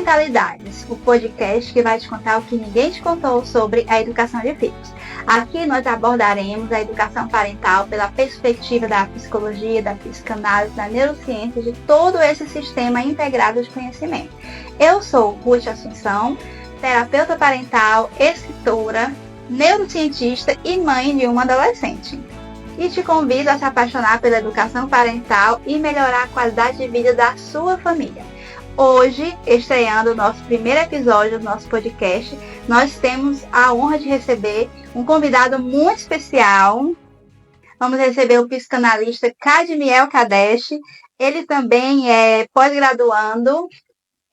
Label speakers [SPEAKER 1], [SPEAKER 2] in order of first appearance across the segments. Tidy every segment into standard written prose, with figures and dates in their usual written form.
[SPEAKER 1] Parentalidades, o podcast que vai te contar o que ninguém te contou sobre a educação de filhos. Aqui nós abordaremos a educação parental pela perspectiva da psicologia, da psicanálise, da neurociência, de todo esse sistema integrado de conhecimento. Eu sou Ruth Assunção, terapeuta parental, escritora, neurocientista e mãe de uma adolescente. E te convido a se apaixonar pela educação parental e melhorar a qualidade de vida da sua família. Hoje, estreando o nosso primeiro episódio do nosso podcast, nós temos a honra de receber um convidado muito especial. Vamos receber o psicanalista Kadmiel Kadesh. Ele também é pós-graduando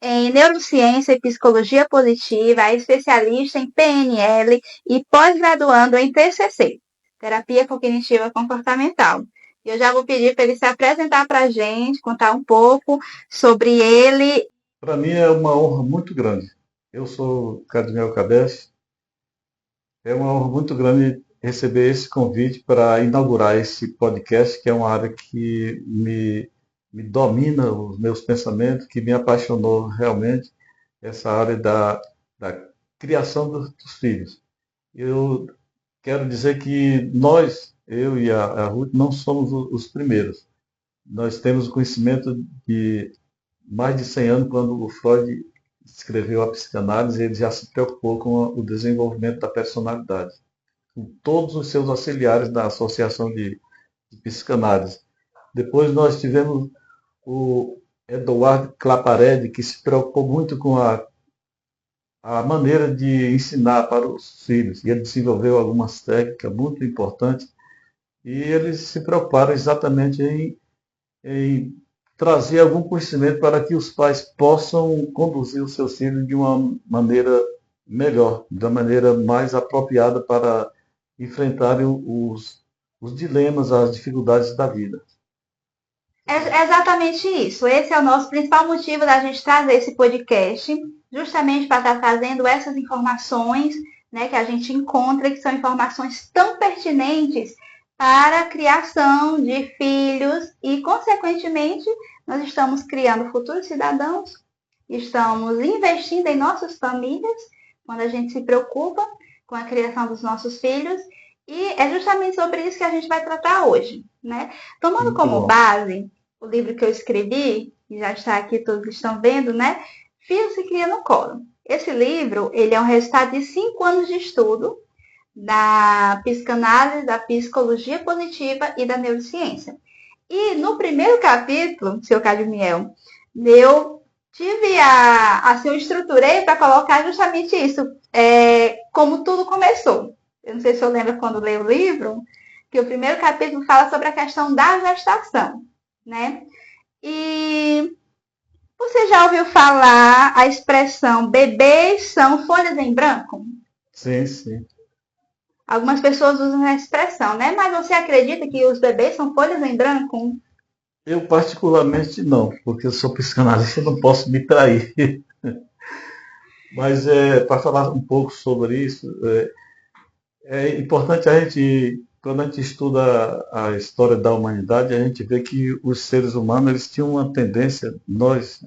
[SPEAKER 1] em neurociência e psicologia positiva, é especialista em PNL e pós-graduando em TCC, terapia cognitiva comportamental. Eu já vou pedir para ele se apresentar para a gente, contar um pouco sobre ele.
[SPEAKER 2] Para mim é uma honra muito grande. Eu sou Kadmiel Kadesh. É uma honra muito grande receber esse convite para inaugurar esse podcast, que é uma área que me domina os meus pensamentos, que me apaixonou realmente, essa área da criação dos filhos. Eu quero dizer que nós, eu e a Ruth, não somos os primeiros. Nós temos o conhecimento de mais de 100 anos, quando o Freud escreveu a psicanálise, ele já se preocupou com o desenvolvimento da personalidade, com todos os seus auxiliares da associação de psicanálise. Depois nós tivemos o Eduardo Claparede, que se preocupou muito com a maneira de ensinar para os filhos, e ele desenvolveu algumas técnicas muito importantes, e eles se preocuparam exatamente em trazer algum conhecimento para que os pais possam conduzir os seus filhos de uma maneira melhor, de uma maneira mais apropriada para enfrentarem os dilemas, as dificuldades da vida.
[SPEAKER 1] É exatamente isso. Esse é o nosso principal motivo da gente trazer esse podcast, justamente para estar trazendo essas informações, né, que a gente encontra, que são informações tão pertinentes para a criação de filhos e, consequentemente, nós estamos criando futuros cidadãos, estamos investindo em nossas famílias, quando a gente se preocupa com a criação dos nossos filhos, e é justamente sobre isso que a gente vai tratar hoje, né? Tomando como base o livro que eu escrevi, que já está aqui, todos estão vendo, né? Filho se cria no colo. Esse livro, ele é um resultado de 5 anos de estudo da psicanálise, da psicologia positiva e da neurociência. E no primeiro capítulo, seu Kadmiel, eu tive eu estruturei para colocar justamente isso, como tudo começou. Eu não sei se eu lembro quando leio o livro, que o primeiro capítulo fala sobre a questão da gestação, né? E você já ouviu falar a expressão bebês são folhas em branco?
[SPEAKER 2] Sim, sim.
[SPEAKER 1] Algumas pessoas usam essa expressão, né? Mas você acredita que os bebês são folhas em branco?
[SPEAKER 2] Eu particularmente não, porque eu sou psicanalista e não posso me trair. Mas para falar um pouco sobre isso, é importante a gente, quando a gente estuda a história da humanidade, a gente vê que os seres humanos eles tinham uma tendência, nós,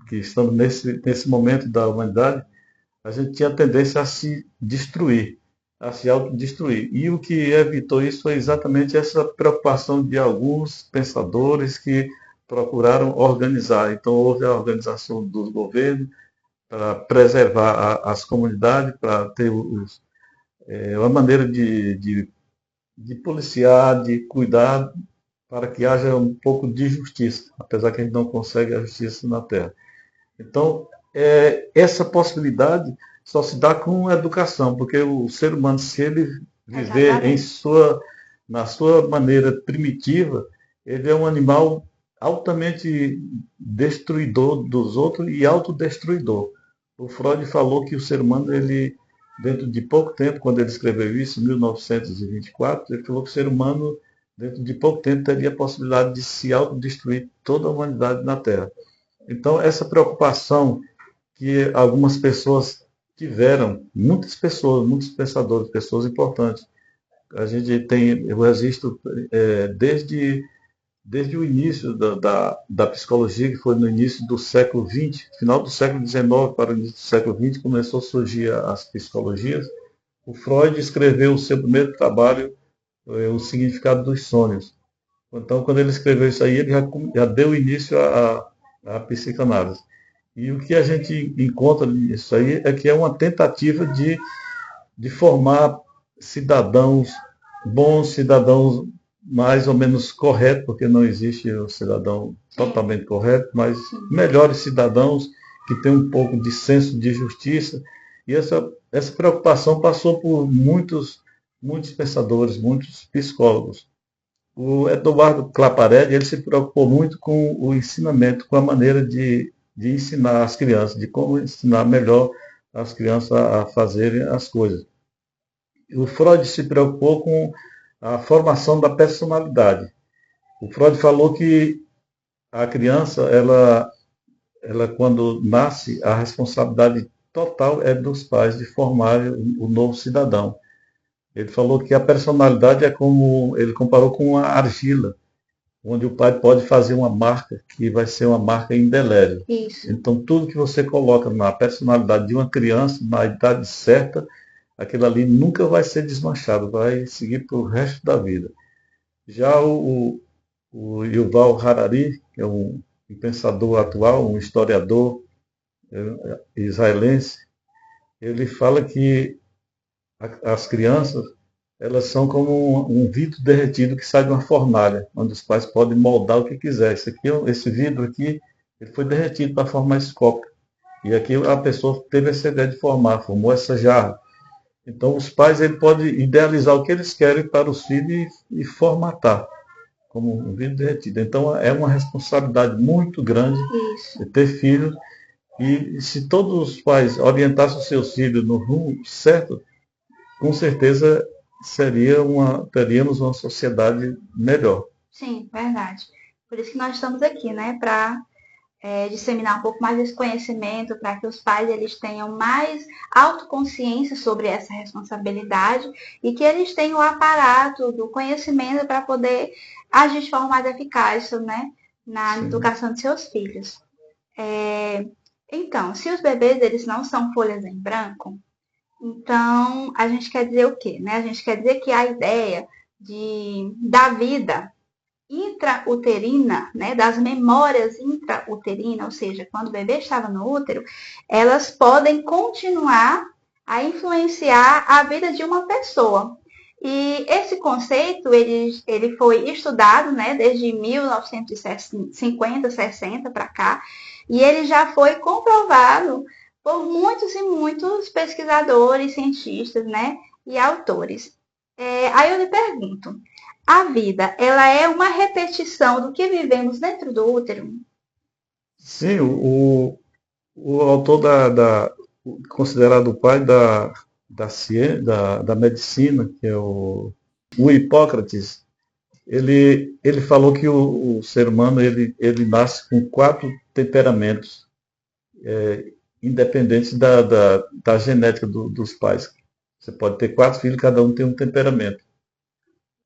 [SPEAKER 2] que estamos nesse momento da humanidade, a gente tinha a tendência a se destruir, a se autodestruir. E o que evitou isso foi exatamente essa preocupação de alguns pensadores que procuraram organizar. Então houve a organização dos governos para preservar as comunidades, para ter uma maneira de policiar, de cuidar, para que haja um pouco de justiça, apesar que a gente não consegue a justiça na Terra. Então, essa possibilidade só se dá com educação, porque o ser humano, se ele viver na sua maneira primitiva, ele é um animal altamente destruidor dos outros e autodestruidor. O Freud falou que o ser humano, ele, dentro de pouco tempo, quando ele escreveu isso, em 1924, ele falou que o ser humano, dentro de pouco tempo, teria a possibilidade de se autodestruir toda a humanidade na Terra. Então, essa preocupação que algumas pessoas tiveram, muitas pessoas, muitos pensadores, pessoas importantes. A gente tem o registro desde desde o início da psicologia, que foi no início do século XX, final do século XIX para o início do século XX, começou a surgir as psicologias. O Freud escreveu o seu primeiro trabalho, O Significado dos Sonhos. Então, quando ele escreveu isso aí, ele já deu início à psicanálise. E o que a gente encontra nisso aí é que é uma tentativa de formar cidadãos, bons cidadãos mais ou menos corretos, porque não existe o cidadão totalmente correto, mas melhores cidadãos que têm um pouco de senso de justiça. E essa preocupação passou por muitos pensadores, muitos psicólogos. O Eduardo Claparelli, ele se preocupou muito com o ensinamento, com a maneira de ensinar as crianças, de como ensinar melhor as crianças a fazerem as coisas. O Freud se preocupou com a formação da personalidade. O Freud falou que a criança, ela quando nasce, a responsabilidade total é dos pais de formar o novo cidadão. Ele falou que a personalidade é como, ele comparou com uma argila, onde o pai pode fazer uma marca que vai ser uma marca indelével.
[SPEAKER 1] Isso.
[SPEAKER 2] Então, tudo que você coloca na personalidade de uma criança, na idade certa, aquilo ali nunca vai ser desmanchado, vai seguir para o resto da vida. Já o Yuval Harari, que é um pensador atual, um historiador israelense, ele fala que as crianças, elas são como um vidro derretido que sai de uma fornalha, onde os pais podem moldar o que quiser. Esse vidro aqui, ele foi derretido para formar esse copo. E aqui a pessoa teve essa ideia de formou essa jarra. Então os pais ele podem idealizar o que eles querem para os filhos e formatar como um vidro derretido. Então é uma responsabilidade muito grande ter filhos. E se todos os pais orientassem os seus filhos no rumo certo, com certeza teríamos uma sociedade melhor.
[SPEAKER 1] Sim, verdade. Por isso que nós estamos aqui, né? Para disseminar um pouco mais esse conhecimento, para que os pais eles tenham mais autoconsciência sobre essa responsabilidade e que eles tenham o aparato do conhecimento para poder agir de forma mais eficaz, né? Na educação de seus filhos. Então, se os bebês eles não são folhas em branco, então a gente quer dizer o quê? Né? A gente quer dizer que a ideia da vida intrauterina, né, das memórias intrauterinas, ou seja, quando o bebê estava no útero, elas podem continuar a influenciar a vida de uma pessoa. E esse conceito, ele foi estudado, né, desde 1950, 60 para cá, e ele já foi comprovado por muitos e muitos pesquisadores, cientistas, né, e autores. Aí eu lhe pergunto, a vida, ela é uma repetição do que vivemos dentro do útero?
[SPEAKER 2] Sim, o autor considerado o pai da ciência, da medicina, que é o Hipócrates, ele falou que o ser humano ele nasce com 4 temperamentos, independentes da genética dos pais. Você pode ter 4 filhos, cada um tem um temperamento.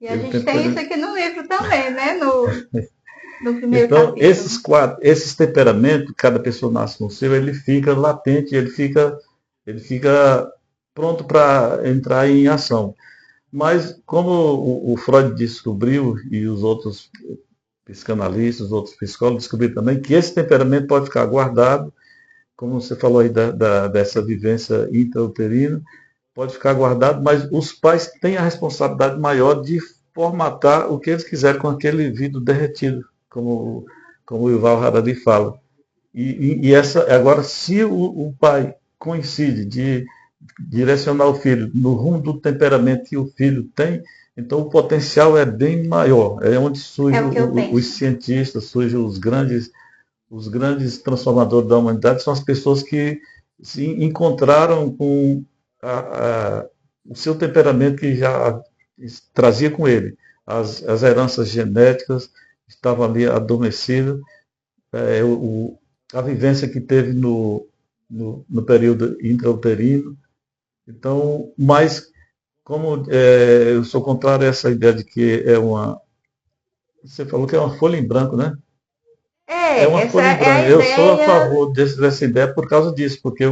[SPEAKER 1] E a gente tem isso aqui no livro também, né? No primeiro
[SPEAKER 2] então,
[SPEAKER 1] capítulo.
[SPEAKER 2] esses temperamentos, cada pessoa nasce com o seu, ele fica latente, ele fica pronto para entrar em ação. Mas como o Freud descobriu, e os outros psicanalistas, os outros psicólogos descobriram também, que esse temperamento pode ficar guardado, como você falou aí dessa vivência intrauterina, pode ficar guardado, mas os pais têm a responsabilidade maior de formatar o que eles quiserem com aquele vidro derretido, como o Yuval Harari fala. Agora, se o pai coincide de direcionar o filho no rumo do temperamento que o filho tem, então o potencial é bem maior. É onde surgem os cientistas, surgem os grandes transformadores da humanidade, são as pessoas que se encontraram com o seu temperamento que já trazia com ele. As heranças genéticas estavam ali adormecidas, a vivência que teve no período intrauterino. Então, mas como eu sou contrário a essa ideia de que Você falou que é uma folha em branco, né? É uma
[SPEAKER 1] Essa
[SPEAKER 2] folha em
[SPEAKER 1] é a
[SPEAKER 2] branco. Eu sou a
[SPEAKER 1] ideia.
[SPEAKER 2] favor dessa ideia por causa disso, porque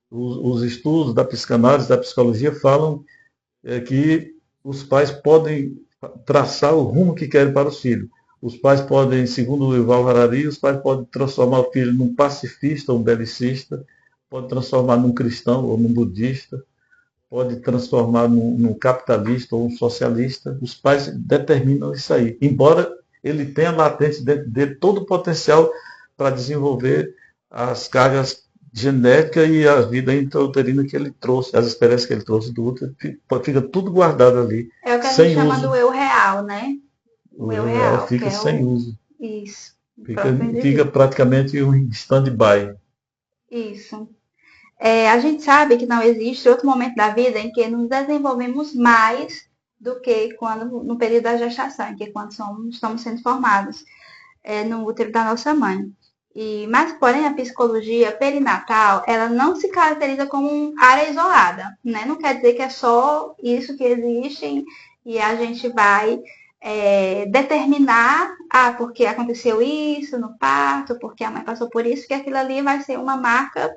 [SPEAKER 2] os estudos da psicanálise, da psicologia falam que os pais podem traçar o rumo que querem para os filhos. Os pais podem, segundo o Yuval Harari, os pais podem transformar o filho num pacifista ou um belicista, pode transformar num cristão ou num budista, pode transformar num capitalista ou um socialista. Os pais determinam isso aí. Embora ele tenha latente dentro dele todo o potencial para desenvolver as cargas genéticas e a vida intrauterina que ele trouxe, as experiências que ele trouxe do útero, fica tudo guardado ali,
[SPEAKER 1] É o que a gente
[SPEAKER 2] sem
[SPEAKER 1] chama do
[SPEAKER 2] uso.
[SPEAKER 1] eu real, né? O
[SPEAKER 2] O
[SPEAKER 1] eu
[SPEAKER 2] eu real
[SPEAKER 1] real, que
[SPEAKER 2] fica
[SPEAKER 1] é
[SPEAKER 2] sem
[SPEAKER 1] o.
[SPEAKER 2] uso.
[SPEAKER 1] Isso, o
[SPEAKER 2] Fica,
[SPEAKER 1] próprio
[SPEAKER 2] fica
[SPEAKER 1] indivíduo.
[SPEAKER 2] praticamente um stand-by.
[SPEAKER 1] Isso. A gente sabe que não existe outro momento da vida em que nos desenvolvemos mais do que quando no período da gestação, que é quando estamos sendo formados no útero da nossa mãe. Mas, porém, a psicologia perinatal, ela não se caracteriza como uma área isolada, né? Não quer dizer que é só isso que existe e a gente vai determinar, porque aconteceu isso no parto, porque a mãe passou por isso, que aquilo ali vai ser uma marca,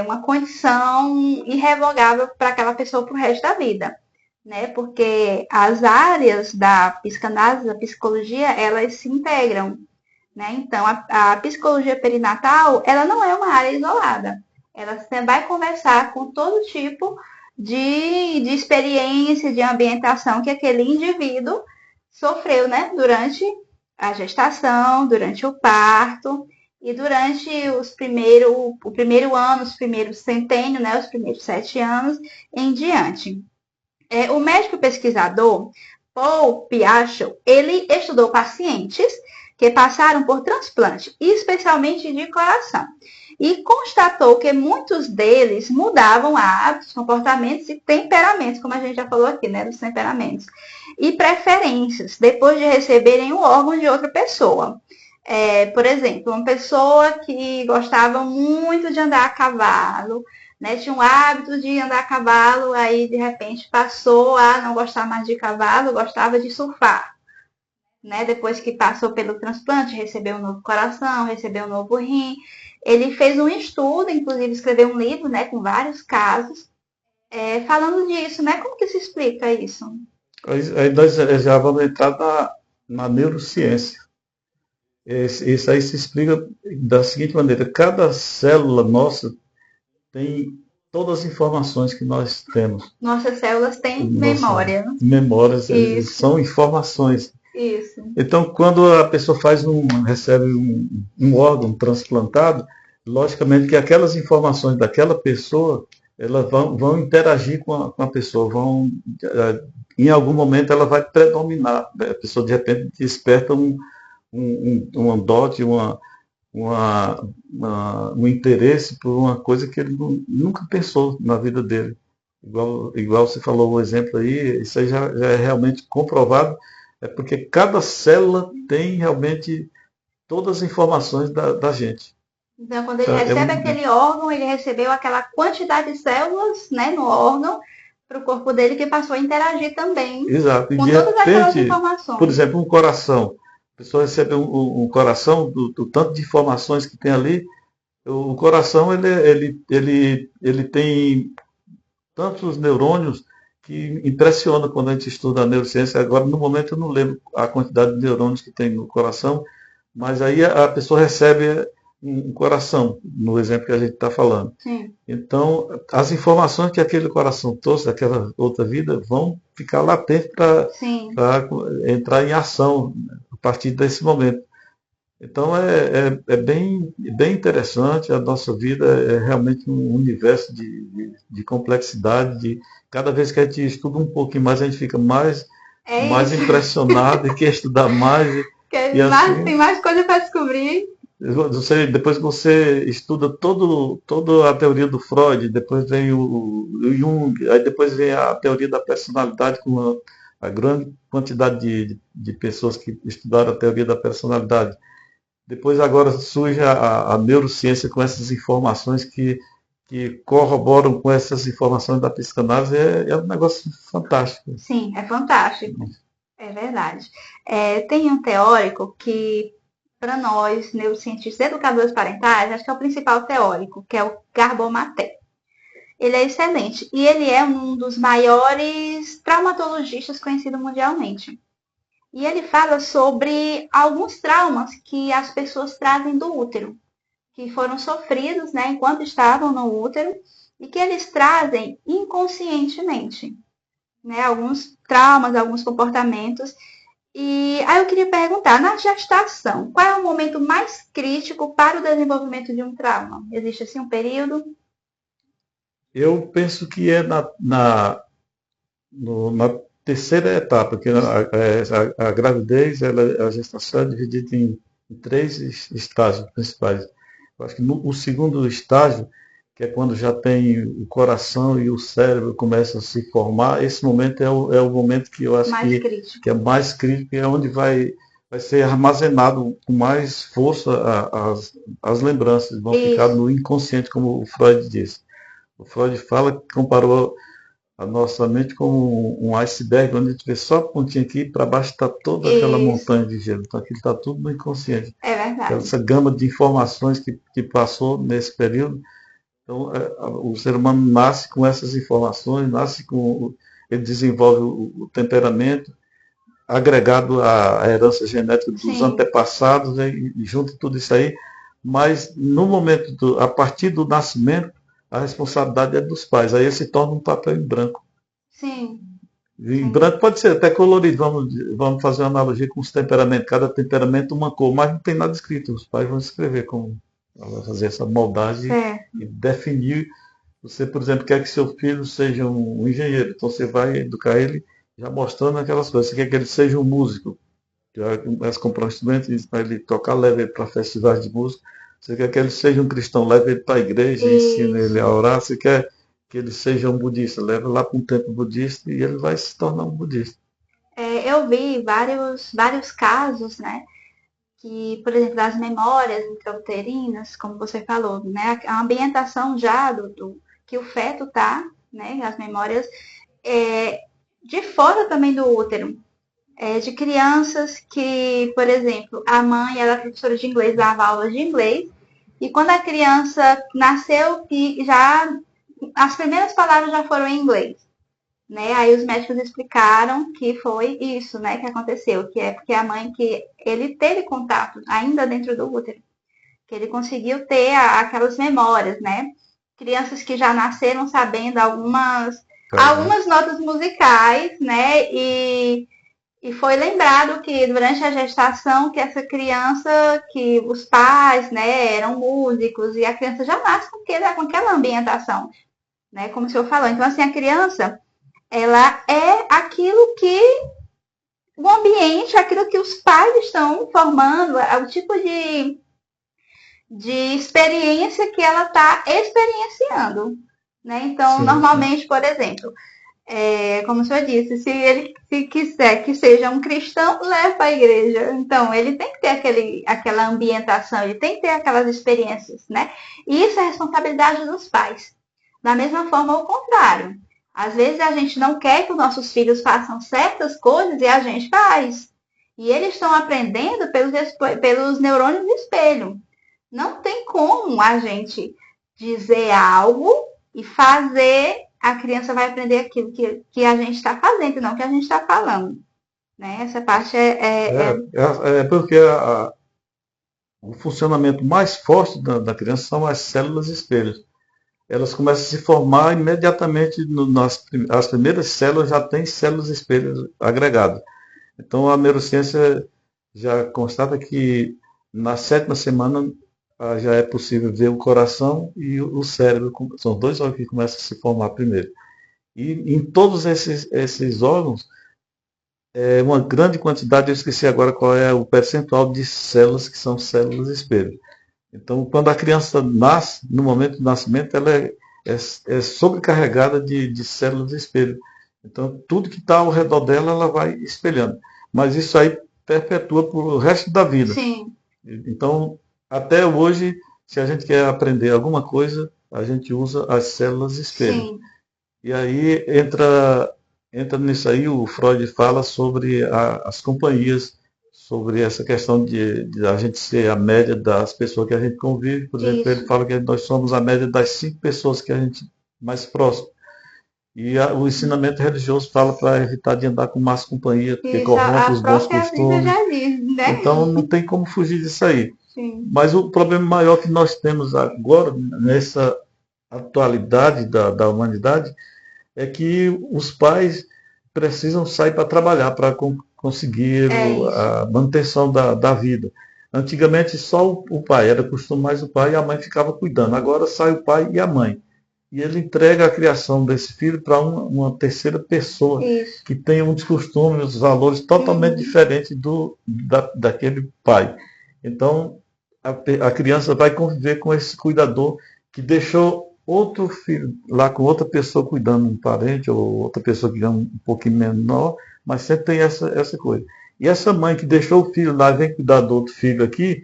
[SPEAKER 1] uma condição irrevogável para aquela pessoa para o resto da vida, né? Porque as áreas da psicanálise, da psicologia, elas se integram, né? Então, a psicologia perinatal, ela não é uma área isolada. Ela vai conversar com todo tipo de experiência, de ambientação que aquele indivíduo sofreu, né? Durante a gestação, durante o parto e durante o primeiro ano, os primeiros centênios, né? Os primeiros 7 anos em diante. O médico pesquisador Paul Piachel, ele estudou pacientes que passaram por transplante, especialmente de coração, e constatou que muitos deles mudavam hábitos, comportamentos e temperamentos, como a gente já falou aqui, né, dos temperamentos, e preferências, depois de receberem o órgão de outra pessoa. Por exemplo, uma pessoa que gostava muito de andar a cavalo, né, tinha um hábito de andar a cavalo, aí de repente passou a não gostar mais de cavalo, gostava de surfar. Né? Depois que passou pelo transplante, recebeu um novo coração, recebeu um novo rim. Ele fez um estudo, inclusive escreveu um livro, né, com vários casos, falando disso, né? Como que se explica isso?
[SPEAKER 2] Aí nós já vamos entrar na neurociência. Isso aí se explica da seguinte maneira: cada célula nossa tem todas as informações que nós temos.
[SPEAKER 1] Nossas células têm
[SPEAKER 2] Nossas
[SPEAKER 1] memória.
[SPEAKER 2] memórias
[SPEAKER 1] Isso,
[SPEAKER 2] são informações.
[SPEAKER 1] isso.
[SPEAKER 2] Então, quando a pessoa recebe um órgão transplantado, logicamente que aquelas informações daquela pessoa, elas vão interagir com a pessoa, em algum momento ela vai predominar. A pessoa de repente desperta um dote, um interesse por uma coisa que ele nunca pensou na vida dele. Igual você falou o exemplo aí, isso aí já é realmente comprovado, é porque cada célula tem realmente todas as informações da gente.
[SPEAKER 1] Então, quando ele
[SPEAKER 2] Então,
[SPEAKER 1] recebe aquele órgão, ele recebeu aquela quantidade de células, né, no órgão, para o corpo dele, que passou a interagir também
[SPEAKER 2] exato. E
[SPEAKER 1] com
[SPEAKER 2] de
[SPEAKER 1] todas aquelas
[SPEAKER 2] repente, por
[SPEAKER 1] informações.
[SPEAKER 2] exemplo, um coração. A pessoa recebe um coração, do tanto de informações que tem ali, o coração ele tem tantos neurônios que impressiona quando a gente estuda a neurociência. Agora, no momento, eu não lembro a quantidade de neurônios que tem no coração, mas aí a pessoa recebe um coração, no exemplo que a gente está falando.
[SPEAKER 1] Sim.
[SPEAKER 2] Então, as informações que aquele coração trouxe daquela outra vida vão ficar latentes para entrar em ação a partir desse momento. Então é bem interessante, a nossa vida é realmente um universo de complexidade, cada vez que a gente estuda um pouquinho mais, a gente fica mais impressionado e quer estudar mais, e
[SPEAKER 1] Tem
[SPEAKER 2] assim,
[SPEAKER 1] mais coisa para descobrir.
[SPEAKER 2] depois que você estuda toda a teoria do Freud, depois vem o Jung, aí depois vem a teoria da personalidade com a grande quantidade de pessoas que estudaram a teoria da personalidade. Depois agora surge a neurociência com essas informações que corroboram com essas informações da psicanálise. É um negócio fantástico.
[SPEAKER 1] Sim, é fantástico. É verdade. Tem um teórico que, para nós, neurocientistas educadores parentais, acho que é o principal teórico, que é o Gabor Maté. Ele é excelente e ele é um dos maiores traumatologistas conhecido mundialmente. E ele fala sobre alguns traumas que as pessoas trazem do útero, que foram sofridos, né, enquanto estavam no útero e que eles trazem inconscientemente, né, alguns traumas, alguns comportamentos. E aí eu queria perguntar, na gestação, qual é o momento mais crítico para o desenvolvimento de um trauma? Existe assim um período?
[SPEAKER 2] Eu penso que é na terceira etapa, que a gravidez, a gestação é dividida em três estágios principais. Eu acho que o segundo estágio, que é quando já tem o coração e o cérebro começam a se formar, esse momento é o momento que eu acho
[SPEAKER 1] Mais
[SPEAKER 2] que
[SPEAKER 1] crítico.
[SPEAKER 2] é mais crítico, é onde vai ser armazenado com mais força as lembranças, vão ficar
[SPEAKER 1] Isso,
[SPEAKER 2] no inconsciente, como o Freud disse. O Freud fala que comparou a nossa mente como um iceberg, onde a gente vê só a pontinha aqui e para baixo está toda aquela
[SPEAKER 1] isso,
[SPEAKER 2] montanha de gelo. Então aquilo está tudo no inconsciente.
[SPEAKER 1] é verdade.
[SPEAKER 2] Essa gama de informações que passou nesse período. Então o ser humano nasce com essas informações, nasce com. Ele desenvolve o temperamento agregado à herança genética dos
[SPEAKER 1] Sim,
[SPEAKER 2] antepassados, né, e junto tudo isso aí. Mas no momento, a partir do nascimento, a responsabilidade é dos pais. Aí ele se torna um papel em branco.
[SPEAKER 1] sim,
[SPEAKER 2] Em
[SPEAKER 1] sim.
[SPEAKER 2] branco pode ser até colorido, vamos fazer uma analogia com os temperamentos. Cada temperamento uma cor, mas não tem nada escrito. Os pais vão escrever como vai fazer essa moldagem
[SPEAKER 1] Certo.
[SPEAKER 2] e definir. Você, por exemplo, quer que seu filho seja um engenheiro, então você vai educar ele já mostrando aquelas coisas. Você quer que ele seja um músico, já começa a comprar um instrumento para ele tocar, leva ele para festivais de música. Você quer que ele seja um cristão, leva ele para a igreja e ensina ele a
[SPEAKER 1] Isso.
[SPEAKER 2] orar. Você quer que ele seja um budista, leva lá para um templo budista e ele vai se tornar um budista.
[SPEAKER 1] Eu vi vários casos, né? Que, por exemplo, das memórias intrauterinas, como você falou, né? A ambientação já que o feto tá, né? As memórias é, de fora também do útero. De crianças que, por exemplo, a mãe era professora de inglês, dava aulas de inglês, e quando a criança nasceu, que já as primeiras palavras já foram em inglês. Né? Aí os médicos explicaram que foi isso, né, que aconteceu, que é porque a mãe que ele teve contato ainda dentro do útero, que ele conseguiu ter aquelas memórias, né? Crianças que já nasceram sabendo
[SPEAKER 2] Caramba.
[SPEAKER 1] algumas notas musicais, né? E foi lembrado que durante a gestação que essa criança, que os pais, né, eram músicos e a criança já nasce com aquela ambientação, né? Como o senhor falou. Então, assim, a criança ela é aquilo que o ambiente, aquilo que os pais estão formando, é o tipo de experiência que ela está experienciando. Né? Então,
[SPEAKER 2] Sim, sim.
[SPEAKER 1] normalmente, por exemplo, como o senhor disse, se ele se quiser que seja um cristão, leva para a igreja. Então, ele tem que ter aquela ambientação, ele tem que ter aquelas experiências. Né? E isso é responsabilidade dos pais. Da mesma forma, o contrário. Às vezes a gente não quer que os nossos filhos façam certas coisas e a gente faz. E eles estão aprendendo pelos neurônios de espelho. Não tem como a gente dizer algo e fazer, a criança vai aprender aquilo que a gente está fazendo, e não que a gente está falando. Né? Essa parte
[SPEAKER 2] É porque o funcionamento mais forte da criança são as células espelhos. Elas começam a se formar imediatamente as primeiras células já têm células espelhos agregadas. Então a neurociência já constata que na sétima semana já é possível ver o coração e o cérebro, são dois órgãos que começam a se formar primeiro. E em todos esses órgãos, uma grande quantidade, eu esqueci agora qual é o percentual de células que são células espelho. Então, quando a criança nasce, no momento do nascimento, ela é sobrecarregada de células espelho. Então, tudo que está ao redor dela, ela vai espelhando. Mas isso aí perpetua para o resto da vida.
[SPEAKER 1] sim,
[SPEAKER 2] Então, até hoje, se a gente quer aprender alguma coisa, a gente usa as células espelho.
[SPEAKER 1] sim,
[SPEAKER 2] E aí entra. entra nisso aí, o Freud fala sobre as companhias, sobre essa questão de a gente ser a média das pessoas que a gente convive. Por exemplo, ele
[SPEAKER 1] Isso,
[SPEAKER 2] fala que nós somos a média das 5 pessoas que a gente mais próximo. E o ensinamento religioso fala para evitar de andar com más companhia, porque
[SPEAKER 1] isso.
[SPEAKER 2] corrompe
[SPEAKER 1] A
[SPEAKER 2] os bons
[SPEAKER 1] própria Bíblia
[SPEAKER 2] costumes.
[SPEAKER 1] já diz, né?
[SPEAKER 2] Então não tem como fugir disso aí.
[SPEAKER 1] Sim.
[SPEAKER 2] Mas o problema maior que nós temos agora, nessa atualidade da humanidade, é que os pais precisam sair para trabalhar para conseguir
[SPEAKER 1] É isso.
[SPEAKER 2] a manutenção da vida. Antigamente só o pai, era costume mais o pai e a mãe ficava cuidando. Agora sai o pai e a mãe. E ele entrega a criação desse filho para uma terceira pessoa
[SPEAKER 1] Isso.
[SPEAKER 2] que tem uns costumes, uns valores totalmente
[SPEAKER 1] Uhum.
[SPEAKER 2] diferentes daquele pai. Então, a criança vai conviver com esse cuidador que deixou outro filho lá com outra pessoa cuidando, um parente ou outra pessoa que é um pouquinho menor, mas sempre tem essa coisa. E essa mãe que deixou o filho lá e vem cuidar do outro filho aqui,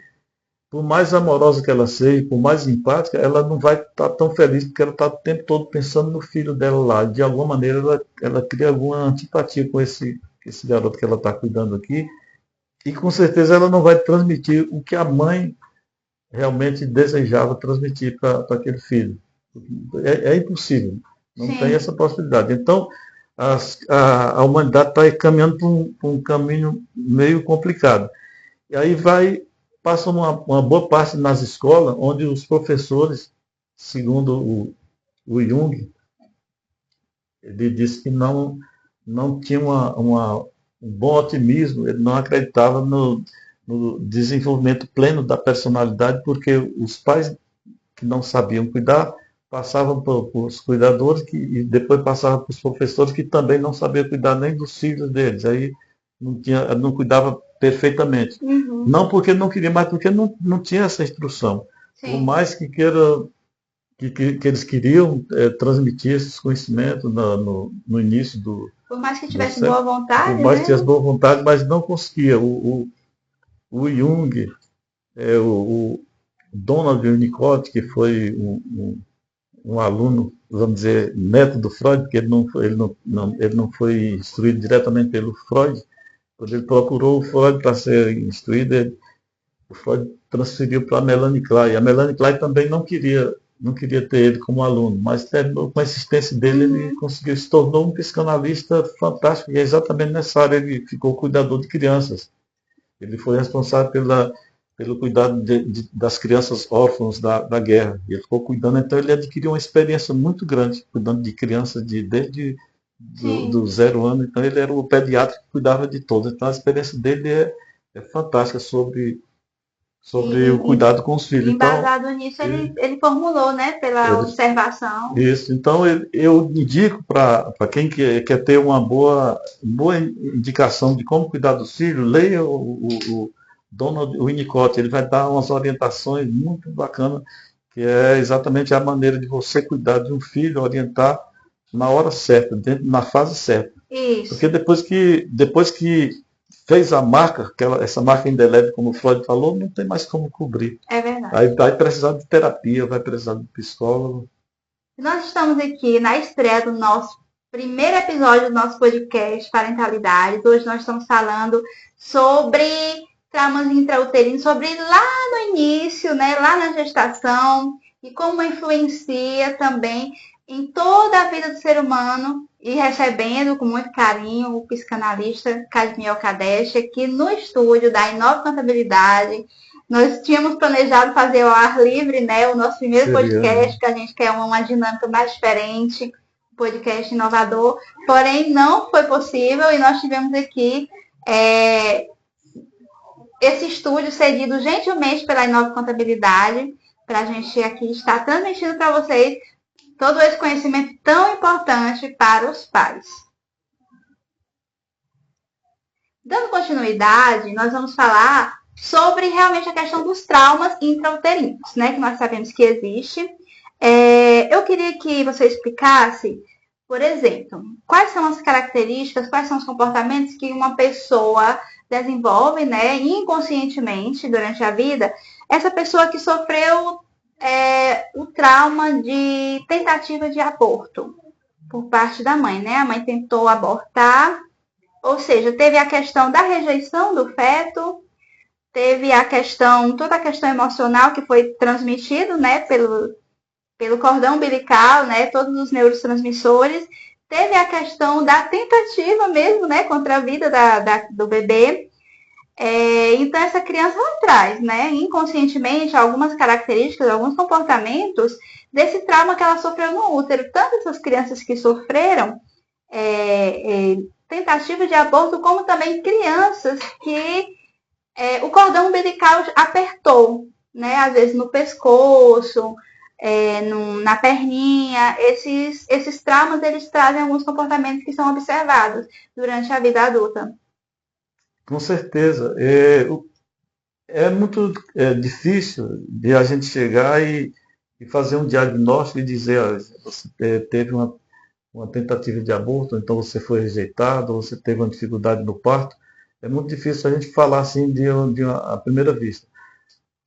[SPEAKER 2] por mais amorosa que ela seja, por mais empática, ela não vai estar tão feliz porque ela está o tempo todo pensando no filho dela lá. De alguma maneira, ela cria alguma antipatia com esse garoto que ela está cuidando aqui. E com certeza ela não vai transmitir o que a mãe realmente desejava transmitir para aquele filho. É impossível, não tem
[SPEAKER 1] Sim.
[SPEAKER 2] essa possibilidade. Então, a humanidade está caminhando por um caminho meio complicado. E aí passa uma boa parte nas escolas, onde os professores, segundo o Jung, ele disse que não tinha um bom otimismo, ele não acreditava no desenvolvimento pleno da personalidade, porque os pais que não sabiam cuidar passavam para os cuidadores e depois passavam para os professores que também não sabiam cuidar nem dos filhos deles. Aí não cuidava perfeitamente.
[SPEAKER 1] Uhum.
[SPEAKER 2] Não porque não queria, mas porque não tinha essa instrução. Por
[SPEAKER 1] Sim.
[SPEAKER 2] mais que que eles queriam transmitir esses conhecimentos no início
[SPEAKER 1] Por mais que
[SPEAKER 2] do
[SPEAKER 1] tivesse boa
[SPEAKER 2] século, por
[SPEAKER 1] vontade,
[SPEAKER 2] mais que
[SPEAKER 1] né?
[SPEAKER 2] tivesse boa vontade, mas não conseguia. O Jung, o Donald Winnicott, que foi um aluno, vamos dizer, neto do Freud, porque ele não foi instruído diretamente pelo Freud. Quando ele procurou o Freud para ser instruído, o Freud transferiu para a Melanie Klein. A Melanie Klein também não queria ter ele como aluno, mas terminou com a insistência dele, ele
[SPEAKER 1] Uhum.
[SPEAKER 2] conseguiu, se tornou um psicanalista fantástico, e é exatamente nessa área ele ficou cuidador de crianças. Ele foi responsável pelo cuidado das crianças órfãs da guerra. Ele ficou cuidando, então ele adquiriu uma experiência muito grande, cuidando de crianças desde do
[SPEAKER 1] Sim.
[SPEAKER 2] 0 ano. Então ele era o pediatra que cuidava de todos. Então a experiência dele é fantástica sobre o
[SPEAKER 1] E,
[SPEAKER 2] cuidado com os filhos. Então,
[SPEAKER 1] embasado nisso,
[SPEAKER 2] ele,
[SPEAKER 1] ele formulou, né? Pela
[SPEAKER 2] ele
[SPEAKER 1] observação.
[SPEAKER 2] isso. Então, eu indico para quem quer ter uma boa indicação de como cuidar dos filhos, leia o Donald Winnicott. Ele vai dar umas orientações muito bacanas, que é exatamente a maneira de você cuidar de um filho, orientar na hora certa, na fase certa. Porque
[SPEAKER 1] Isso.
[SPEAKER 2] depois que fez a marca, essa marca indelével, como o Freud falou, não tem mais como cobrir.
[SPEAKER 1] É verdade.
[SPEAKER 2] Aí vai precisar de terapia, vai precisar de psicólogo.
[SPEAKER 1] Nós estamos aqui na estreia do nosso primeiro episódio do nosso podcast Parentalidades. Hoje nós estamos falando sobre traumas intrauterinos, sobre lá no início, né, lá na gestação, e como influencia também em toda a vida do ser humano, e recebendo com muito carinho o psicanalista Cadmiel Kadesh aqui no estúdio da Inova Contabilidade. Nós tínhamos planejado fazer ao ar livre, né? O nosso primeiro
[SPEAKER 2] Seria, né?
[SPEAKER 1] podcast, que a gente quer uma dinâmica mais diferente, um podcast inovador. Porém, não foi possível e nós tivemos aqui esse estúdio cedido gentilmente pela Inova Contabilidade, para a gente aqui estar transmitindo para vocês todo esse conhecimento tão importante para os pais. Dando continuidade, nós vamos falar sobre realmente a questão dos traumas intrauterinos, né? Que nós sabemos que existe. Eu queria que você explicasse, por exemplo, quais são as características, quais são os comportamentos que uma pessoa desenvolve, né, inconscientemente durante a vida, essa pessoa que sofreu o trauma de tentativa de aborto. por parte da mãe, né? A mãe tentou abortar, ou seja, teve a questão da rejeição do feto, teve a questão, toda a questão emocional que foi transmitido, né, pelo cordão umbilical, né, todos os neurotransmissores. Teve a questão da tentativa mesmo, né, contra a vida do bebê. Então, essa criança ela traz, né, inconscientemente, algumas características, alguns comportamentos desse trauma que ela sofreu no útero. Tanto essas crianças que sofreram tentativa de aborto, como também crianças que o cordão umbilical apertou, né, às vezes no pescoço, na perninha. Esses traumas, eles trazem alguns comportamentos que são observados durante a vida adulta.
[SPEAKER 2] Com certeza. É muito difícil de a gente chegar e fazer um diagnóstico e dizer, ah, você teve uma tentativa de aborto, então você foi rejeitado, ou você teve uma dificuldade no parto. É muito difícil a gente falar assim à primeira vista.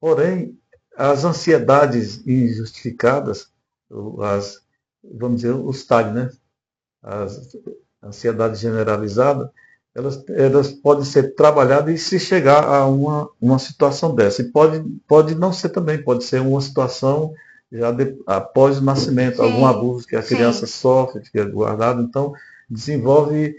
[SPEAKER 2] Porém, as ansiedades injustificadas, vamos dizer, os TAG, né? As ansiedades generalizadas, elas podem ser trabalhadas e se chegar a uma situação dessa. E pode não ser também, pode ser uma situação já após o nascimento, algum abuso que a criança sofre, fica guardado. Então, desenvolve.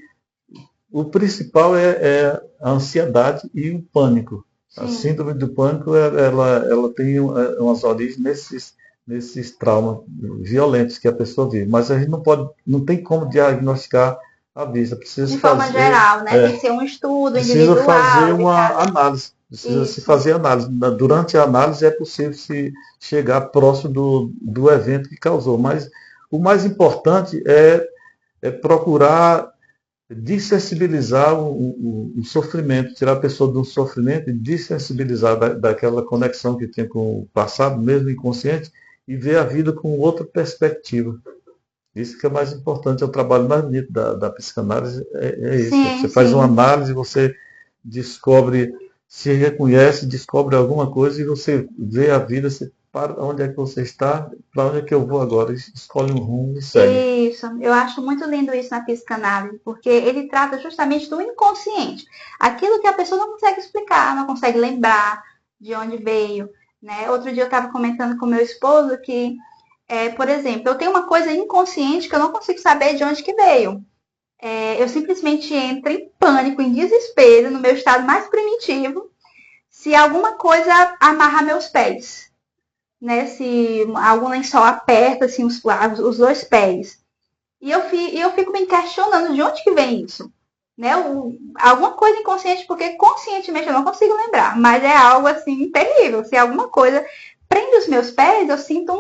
[SPEAKER 2] O principal é a ansiedade e o pânico. A síndrome do pânico, ela tem umas origens nesses traumas violentos que a pessoa vive. Mas a gente não tem como diagnosticar à vista.
[SPEAKER 1] De forma geral, né? Tem que ser um estudo individual.
[SPEAKER 2] Precisa fazer uma análise. Precisa se fazer análise. Durante a análise é possível se chegar próximo do evento que causou. Mas o mais importante é procurar dessensibilizar o sofrimento, tirar a pessoa do sofrimento e dessensibilizar daquela conexão que tem com o passado, mesmo inconsciente, e ver a vida com outra perspectiva. Isso que é mais importante, é o trabalho mais bonito da psicanálise, é isso. Você faz uma análise, você descobre, se reconhece, descobre alguma coisa e você vê a vida, você para onde é que você está, para onde é que eu vou agora, escolhe um rumo e segue.
[SPEAKER 1] Isso, eu acho muito lindo isso na psicanálise, porque ele trata justamente do inconsciente, aquilo que a pessoa não consegue explicar, não consegue lembrar de onde veio, né? Outro dia eu estava comentando com meu esposo que, por exemplo, eu tenho uma coisa inconsciente que eu não consigo saber de onde que veio. Eu simplesmente entro em pânico, em desespero, no meu estado mais primitivo, se alguma coisa amarra meus pés, né? Se algum lençol aperta assim, os dois pés. E eu fico me questionando de onde que vem isso. Né? Alguma coisa inconsciente, porque conscientemente eu não consigo lembrar, mas é algo assim terrível. Se alguma coisa prende os meus pés, eu sinto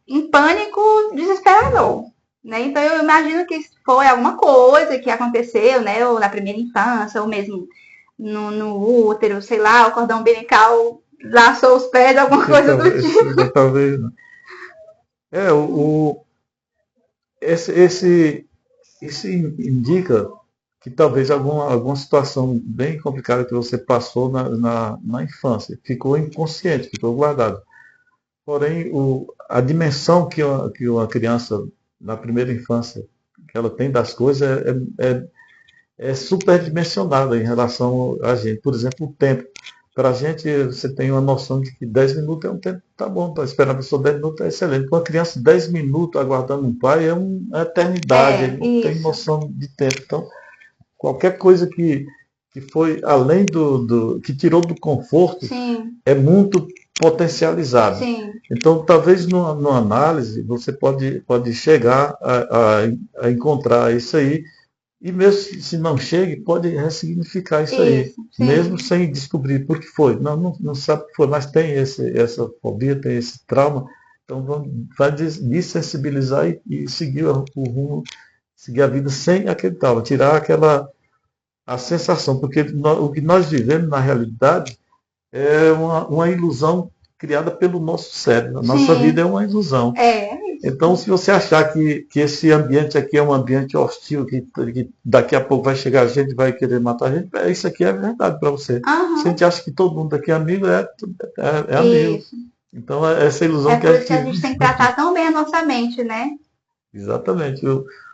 [SPEAKER 1] um pânico desesperador. Né? Então eu imagino que foi alguma coisa que aconteceu, né? Ou na primeira infância, ou mesmo no útero, sei lá, o cordão umbilical laçou os pés, alguma coisa do tipo.
[SPEAKER 2] Talvez. Esse indica que talvez alguma situação bem complicada que você passou na infância, ficou inconsciente, ficou guardado. Porém, a dimensão que uma criança na primeira infância que ela tem das coisas é superdimensionada em relação a gente. Por exemplo, o tempo. Para a gente, você tem uma noção de que 10 minutos é um tempo, tá bom, para esperar a pessoa 10 minutos é excelente. Para uma criança, 10 minutos aguardando um pai é uma eternidade, ele não tem noção de tempo. Então, qualquer coisa que foi além que tirou do conforto, é muito potencializado. Então, talvez numa análise, você pode chegar a encontrar isso aí. E mesmo se não chegue, pode ressignificar isso aí, mesmo sem descobrir por que foi. Não sabe o que foi, mas tem essa fobia, tem esse trauma. Então vai dessensibilizar e seguir o rumo, seguir a vida sem aquele trauma, tirar a sensação, porque o que nós vivemos na realidade é uma ilusão criada pelo nosso cérebro. A nossa vida é uma ilusão. Então, se você achar que esse ambiente aqui é um ambiente hostil, que daqui a pouco vai chegar a gente e vai querer matar a gente, isso aqui é verdade para você. Se a gente acha que todo mundo aqui é amigo, é amigo. Então, essa ilusão
[SPEAKER 1] que a gente tem que tratar tão bem a nossa mente, né?
[SPEAKER 2] Exatamente.